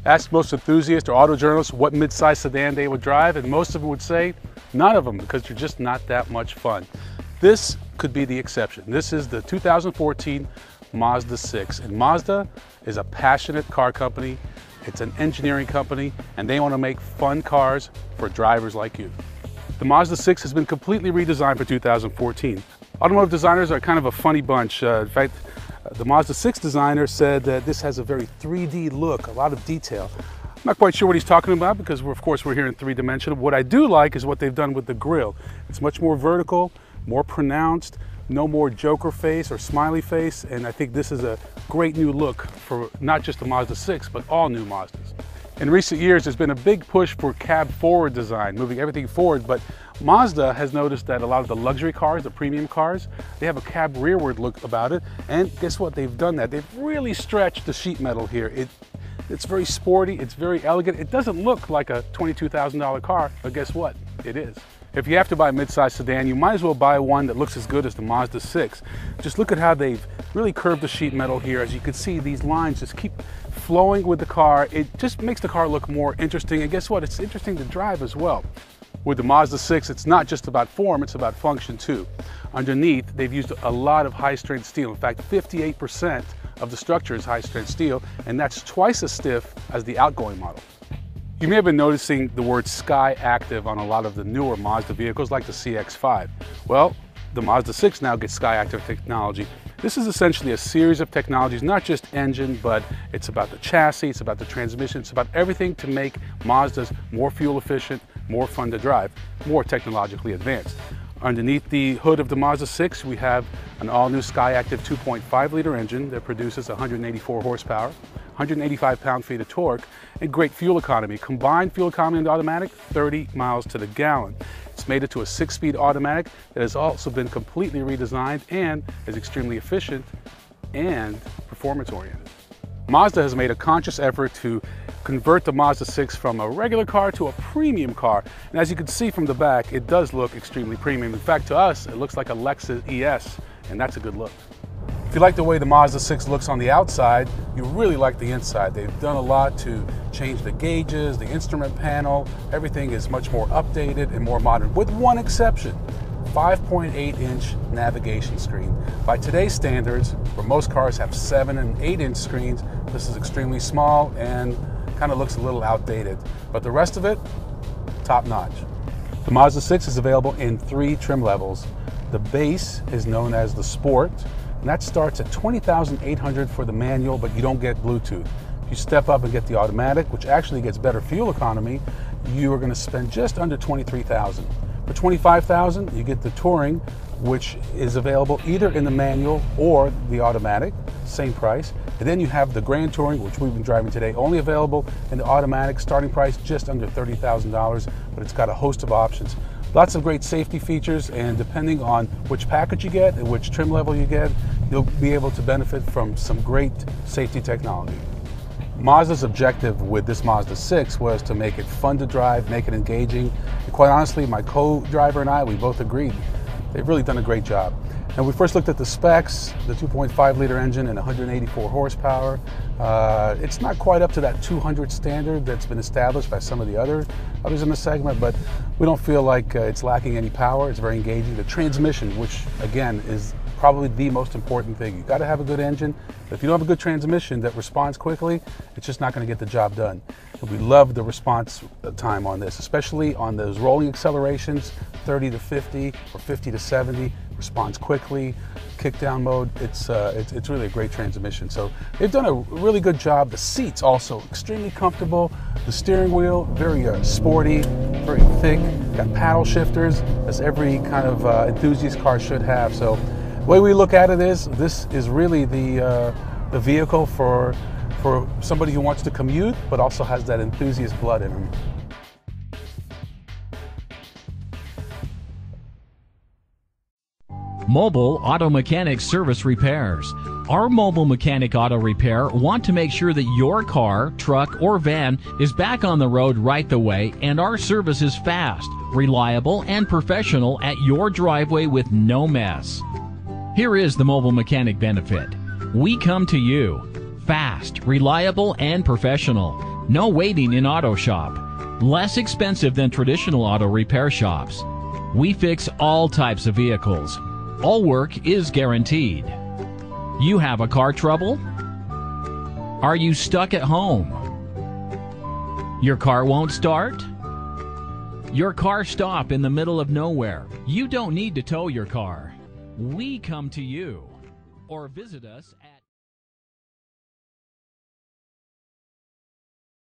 Ask most enthusiasts or auto journalists what mid-size sedan they would drive, and most of them would say none of them, because they're just not that much fun. This could be the exception. This is the 2014 Mazda 6, and Mazda is a passionate car company. It's an engineering company, and they want to make fun cars for drivers like you. The Mazda 6 has been completely redesigned for 2014. Automotive designers are kind of a funny bunch. In fact, the Mazda 6 designer said that this has a very 3D look, a lot of detail. I'm not quite sure what he's talking about, because of course we're here in three-dimensional. What I do like is what they've done with the grille. It's much more vertical, more pronounced, no more Joker face or smiley face, and I think this is a great new look for not just the Mazda 6, but all new Mazdas. In recent years, there's been a big push for cab forward design, moving everything forward, but Mazda has noticed that a lot of the luxury cars, the premium cars, they have a cab rearward look about it, and guess what? They've done that. They've really stretched the sheet metal here. It's very sporty, it's very elegant. It doesn't look like a $22,000 car, but guess what? It is. If you have to buy a mid-size sedan, you might as well buy one that looks as good as the Mazda 6. Just look at how they've really curved the sheet metal here. As you can see, these lines just keep flowing with the car. It just makes the car look more interesting, and guess what? It's interesting to drive as well. With the Mazda 6, it's not just about form, it's about function too. Underneath, they've used a lot of high-strength steel. In fact, 58% of the structure is high-strength steel, and that's twice as stiff as the outgoing model. You may have been noticing the word Sky Active on a lot of the newer Mazda vehicles like the CX-5. Well, the Mazda 6 now gets Sky Active technology. This is essentially a series of technologies, not just engine, but it's about the chassis, it's about the transmission, it's about everything to make Mazdas more fuel efficient, more fun to drive, more technologically advanced. Underneath the hood of the Mazda 6, we have an all-new Sky Active 2.5-liter engine that produces 184 horsepower, 185 pound-feet of torque, and great fuel economy. Combined fuel economy and automatic, 30 miles to the gallon. It's made it to a 6-speed automatic that has also been completely redesigned and is extremely efficient and performance-oriented. Mazda has made a conscious effort to convert the Mazda 6 from a regular car to a premium car. And as you can see from the back, it does look extremely premium. In fact, to us, it looks like a Lexus ES, and that's a good look. If you like the way the Mazda 6 looks on the outside, you really like the inside. They've done a lot to change the gauges, the instrument panel. Everything is much more updated and more modern, with one exception. 5.8-inch navigation screen. By today's standards, where most cars have 7- and 8-inch screens, this is extremely small and kind of looks a little outdated. But the rest of it, top notch. The Mazda 6 is available in 3 trim levels. The base is known as the Sport, and that starts at $20,800 for the manual, but you don't get Bluetooth. If you step up and get the automatic, which actually gets better fuel economy, you are going to spend just under $23,000. For $25,000, you get the Touring, which is available either in the manual or the automatic, same price. And then you have the Grand Touring, which we've been driving today, only available in the automatic, starting price just under $30,000, but it's got a host of options. Lots of great safety features, and depending on which package you get and which trim level you get, you'll be able to benefit from some great safety technology. Mazda's objective with this Mazda 6 was to make it fun to drive, make it engaging. And quite honestly, my co-driver and I, we both agreed. They've really done a great job. And we first looked at the specs, the 2.5-liter engine and 184 horsepower. It's not quite up to that 200 standard that's been established by some of the others in the segment, but we don't feel like it's lacking any power. It's very engaging. The transmission, which again is probably the most important thing. You've got to have a good engine. If you don't have a good transmission that responds quickly, it's just not going to get the job done. And we love the response time on this, especially on those rolling accelerations, 30 to 50 or 50 to 70. Responds quickly. Kick down mode. It's really a great transmission. So they've done a really good job. The seats also extremely comfortable. The steering wheel very sporty, very thick. Got paddle shifters, as every kind of enthusiast car should have. So the way we look at it is, this is really the vehicle for somebody who wants to commute, but also has that enthusiast blood in him. Mobile Auto Mechanic Service Repairs. Our mobile mechanic auto repair want to make sure that your car, truck, or van is back on the road right the way, and our service is fast, reliable, and professional at your driveway with no mess. Here is the mobile mechanic benefit. We come to you. Fast, reliable, and professional. No waiting in auto shop. Less expensive than traditional auto repair shops. We fix all types of vehicles. All work is guaranteed. You have a car trouble? Are you stuck at home? Your car won't start? Your car stopped in the middle of nowhere. You don't need to tow your car. We come to you. Or visit us at